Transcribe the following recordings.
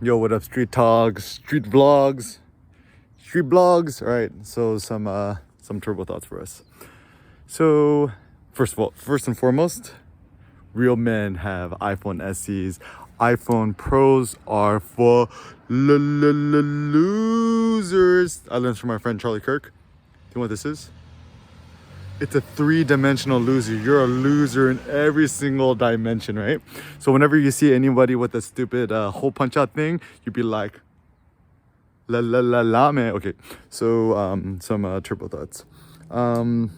Yo, what up, street talks, street vlogs, street blogs? All right, so some turbo thoughts for us. So, first of all, first and foremost, real men have iPhone SEs. iPhone Pros are for losers. I learned from my friend Charlie Kirk. Do you know what this is? It's a three-dimensional loser. You're a loser in every single dimension, right? So whenever you see anybody with a stupid hole punch-out thing, you'd be like, la la la la, man. Okay, so some turbo thoughts. You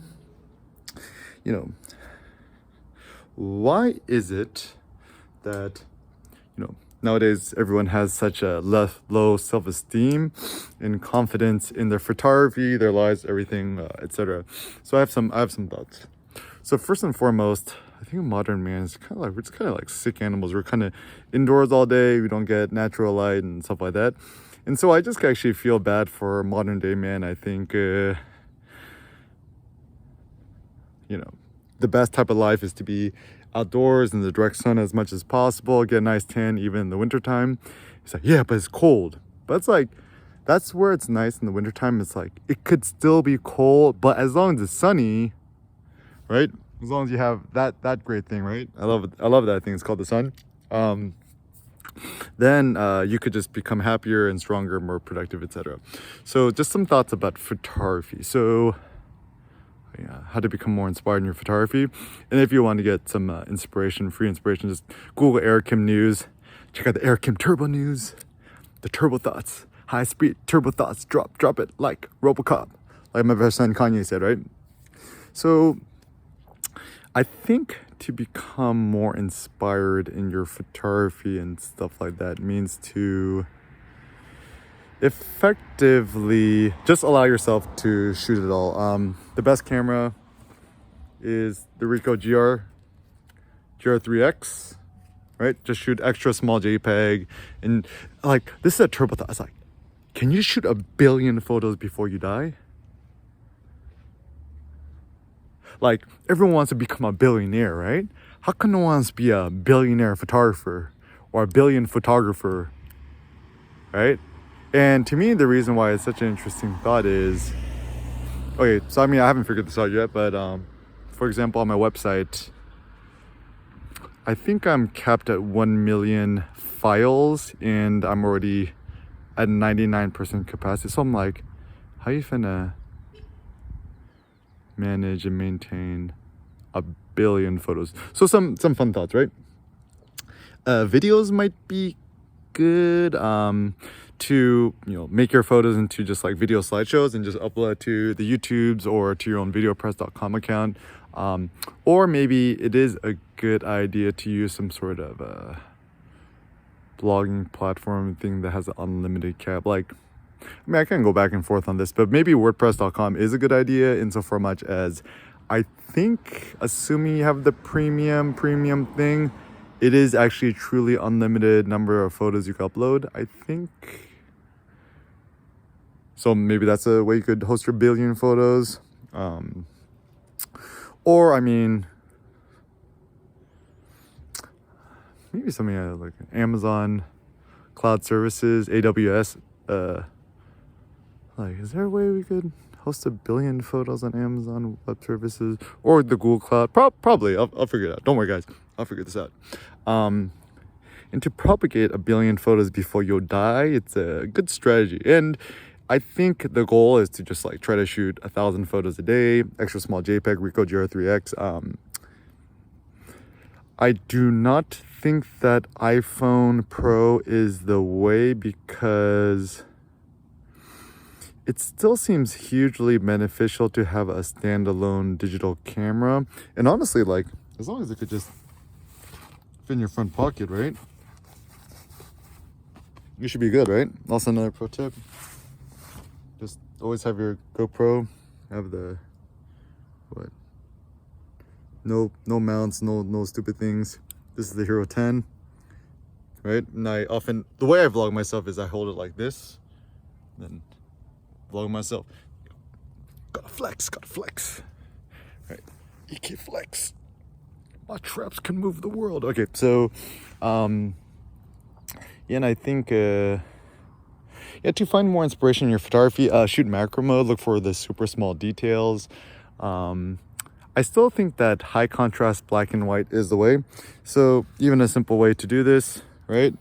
know, why is it that, nowadays everyone has such a low self-esteem and confidence in their photography, their lives, everything, etc. So I have some thoughts. So first and foremost, I think modern man is we're just kind of like sick animals. We're kind of indoors all day. We don't get natural light and stuff like that. And so I just actually feel bad for modern day man. I think the best type of life is to be outdoors in the direct sun as much as possible, get a nice tan even in the wintertime. It's like, yeah, but it's cold. But it's like, that's where it's nice in the wintertime. It's like, it could still be cold, but as long as it's sunny, right? As long as you have that great thing, right? I love that thing. It's called the sun. Then you could just become happier and stronger, more productive, etc. So just some thoughts about photography. So how to become more inspired in your photography. And if you want to get some free inspiration, just Google Eric Kim News. Check out the Eric Kim Turbo News, the Turbo Thoughts, high speed Turbo Thoughts, drop it like Robocop, like my best friend Kanye said, right? So I think to become more inspired in your photography and stuff like that means to effectively just allow yourself to shoot it all. The best camera is the Ricoh GR3X, right? Just shoot extra small JPEG. And like, this is a turbo thought. It's like, can you shoot 1 billion photos before you die? Like, everyone wants to become a billionaire, right? How come no one wants to be a billionaire photographer or a billion photographer, right? And to me, the reason why it's such an interesting thought is, okay, so I mean, I haven't figured this out yet, but for example, on my website, I think I'm capped at 1 million files and I'm already at 99% capacity. So I'm like, how you finna manage and maintain 1 billion photos? So some fun thoughts, right? Videos might be good. To make your photos into just like video slideshows and just upload it to the YouTubes or to your own videopress.com account, or maybe it is a good idea to use some sort of blogging platform thing that has an unlimited cap. Like, I mean, I can go back and forth on this, but maybe WordPress.com is a good idea insofar much as I think, assuming you have the premium thing, it is actually truly unlimited number of photos you can upload, I think. So maybe that's a way you could host your 1 billion photos. Or, I mean, maybe something like Amazon Cloud Services, AWS. Like, is there a way we could host 1 billion photos on Amazon Web Services or the Google Cloud? Probably. I'll figure it out. Don't worry, guys. I'll figure this out. And to propagate 1 billion photos before you'll die, it's a good strategy. And I think the goal is to just like try to shoot 1,000 photos a day, extra small JPEG, Ricoh GR3X. I do not think that iPhone Pro is the way because it still seems hugely beneficial to have a standalone digital camera. And honestly, like, as long as it could just fit in your front pocket, right? You should be good, right? Also, another pro tip: just always have your GoPro, have the no mounts, no stupid things. This is the Hero 10, right? And I often, the way I vlog myself is I hold it like this, then vlog myself. Gotta flex, right? EK flex. My traps can move the world. Okay, so Yeah, and I think yeah, to find more inspiration in your photography, shoot macro mode, look for the super small details. I still think that high contrast black and white is the way. So even a simple way to do this, right?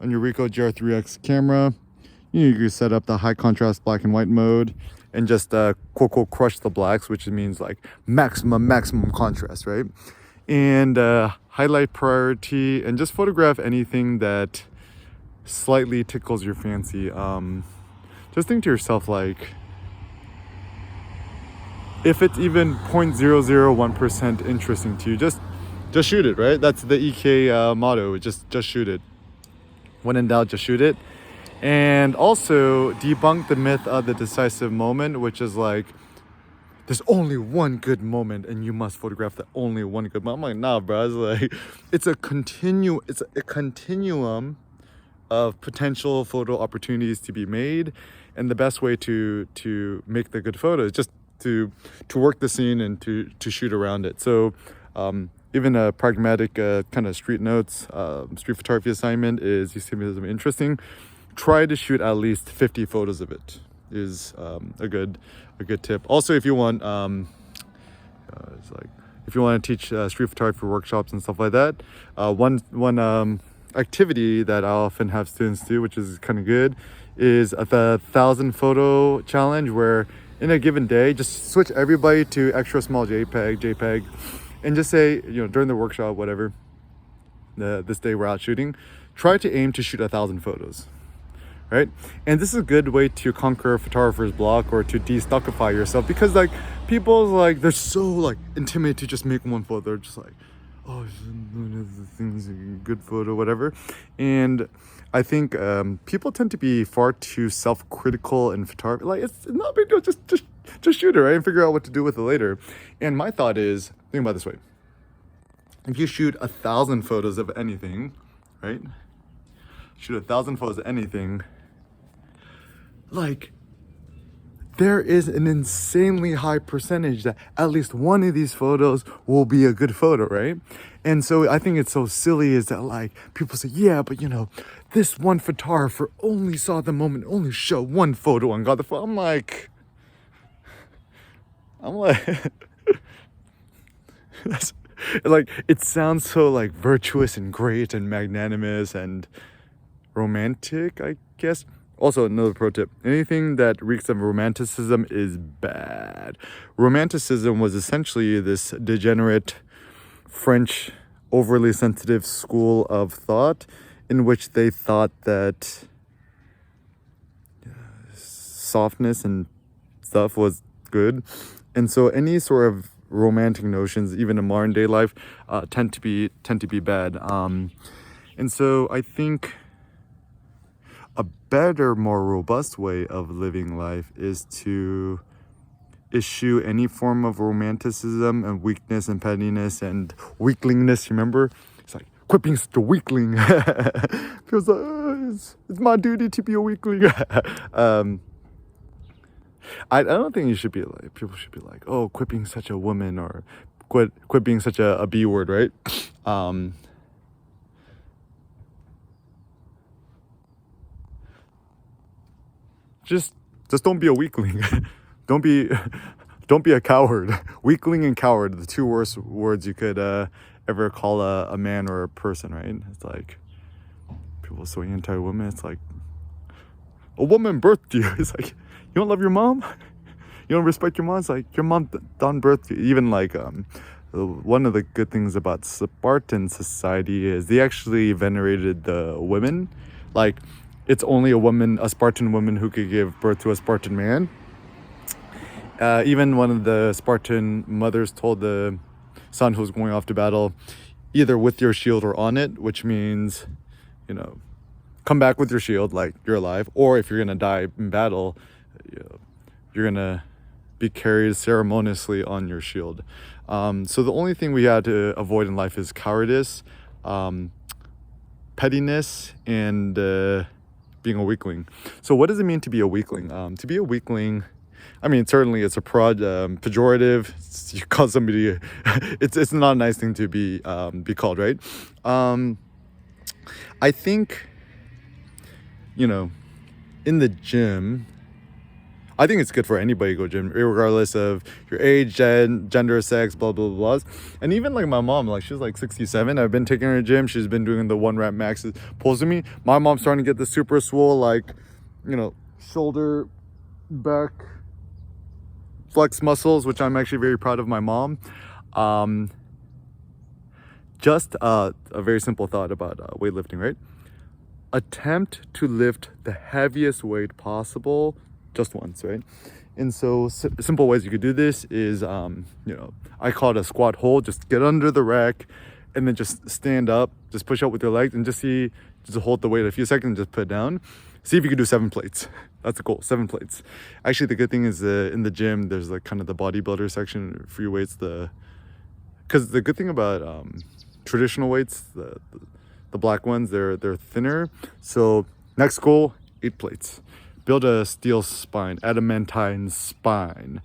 On your Ricoh GR3X camera, you can set up the high contrast black and white mode and just quote quote crush the blacks, which means like maximum contrast, right? And highlight priority and just photograph anything that slightly tickles your fancy. Just think to yourself, like, if it's even 0.001% interesting to you, just shoot it, right? That's the EK motto. Just shoot it. When in doubt, just shoot it. And also debunk the myth of the decisive moment, which is like, there's only one good moment and you must photograph that only one good moment. I'm like, nah, bro. It's like, it's a continuum of potential photo opportunities to be made, and the best way to make the good photo is just to work the scene and to shoot around it. So even a pragmatic kind of street photography assignment is, you see something interesting, try to shoot at least 50 photos of it is a good tip. Also, if you want it's like, if you want to teach street photography workshops and stuff like that, one activity that I often have students do, which is kind of good, is the 1,000 photo challenge, where in a given day just switch everybody to extra small JPEG, and just say, during the workshop, whatever, this day we're out shooting, try to aim to shoot 1,000 photos, right? And this is a good way to conquer a photographer's block or to de-stuckify yourself, because like people, like, they're so like intimidated to just make one photo. They're just like, oh, the thing's a good photo, whatever. And I think people tend to be far too self-critical in photography. Like, it's not a big deal, just shoot it, right? And figure out what to do with it later. And my thought is, think about it this way. If you shoot 1,000 photos of anything, right? Shoot 1,000 photos of anything, like, there is an insanely high percentage that at least one of these photos will be a good photo, right? And so I think it's so silly is that, like, people say, yeah, but this one photographer only saw the moment, only showed one photo and got the photo. I'm like, that's, like, it sounds so like virtuous and great and magnanimous and romantic, I guess. Also, another pro tip, anything that reeks of romanticism is bad. Romanticism was essentially this degenerate French overly sensitive school of thought in which they thought that softness and stuff was good. And so any sort of romantic notions, even in modern day life, tend to be bad. And so I think a better, more robust way of living life is to eschew any form of romanticism and weakness and pettiness and weaklingness. Remember, it's like, quit being such a weakling. Feels like, it's my duty to be a weakling. I don't think you should be like, people should be like, oh, quit being such a woman, or quit being such a B word, right? Just don't be a weakling. don't be a coward. Weakling and coward, the two worst words you could ever call a man or a person, right? It's like, people are so anti-women. It's like, a woman birthed you. It's like, you don't love your mom? You don't respect your mom? It's like, your mom done birthed you. Even like, one of the good things about Spartan society is they actually venerated the women. Like, it's only a Spartan woman who could give birth to a Spartan man. Even one of the Spartan mothers told the son who was going off to battle, either with your shield or on it, which means, come back with your shield, like you're alive, or if you're gonna die in battle, you're gonna be carried ceremoniously on your shield. So the only thing we had to avoid in life is cowardice, pettiness, and being a weakling. So what does it mean to be a weakling? To be a weakling, I mean, certainly it's a pejorative. You call somebody, it's not a nice thing to be called, right? I think you know, in the gym, I think it's good for anybody to go gym, regardless of your age, gender, sex, blah, blah, blah, blah. And even like my mom, like she's like 67. I've been taking her to gym. She's been doing the 1 rep maxes pulls with me. My mom's starting to get the super swole, like, you know, shoulder, back, flex muscles, which I'm actually very proud of my mom. Just a very simple thought about weightlifting, right? Attempt to lift the heaviest weight possible just once, right? And so simple ways you could do this is, you know, I call it a squat hold. Just get under the rack and then just stand up, just push up with your legs and just hold the weight a few seconds, just put it down. See if you can do 7 plates. That's the goal, 7 plates. Actually, the good thing is in the gym, there's like kind of the bodybuilder section, free weights, because the good thing about traditional weights, the black ones, they're thinner. So next goal, 8 plates. Build a steel spine, adamantine spine.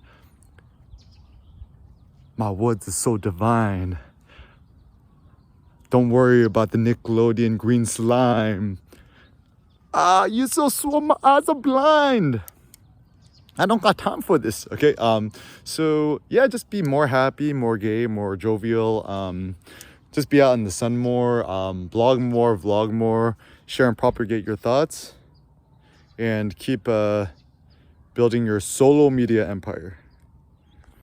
My woods is so divine. Don't worry about the Nickelodeon green slime. You so swole, my eyes are blind. I don't got time for this, okay? So yeah, just be more happy, more gay, more jovial. Just be out in the sun more, blog more, vlog more, share and propagate your thoughts, and keep building your solo media empire.